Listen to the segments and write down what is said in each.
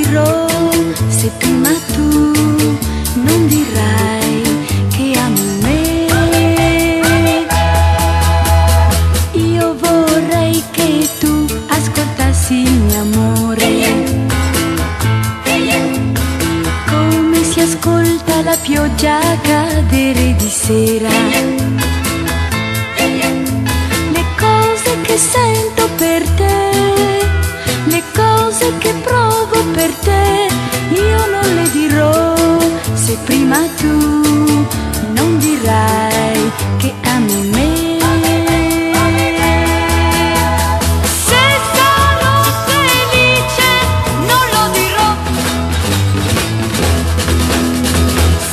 dirò se prima tu non dirai che ami me. Io vorrei che tu ascoltassi il mio amore, come si ascolta la pioggia cadere di sera. Le cose che sento per te, le cose che provo per te, io non le dirò se prima tu non dirai che ami me. Se sarò felice non lo dirò,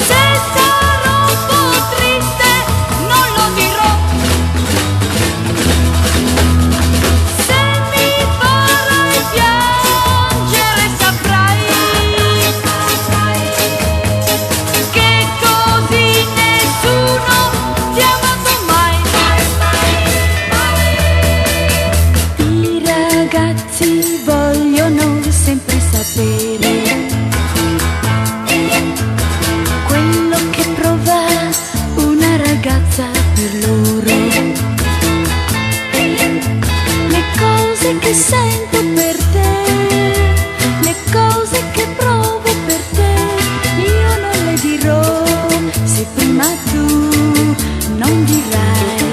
se sarò un po' triste non lo dirò, se mi farai piangere saprai che così nessuno ti ha amato mai. I ragazzi vogliono sempre sapere quello che prova una ragazza per loro, le cose che sento per te, le cose che provo per te, io non le dirò se prima tu non dirai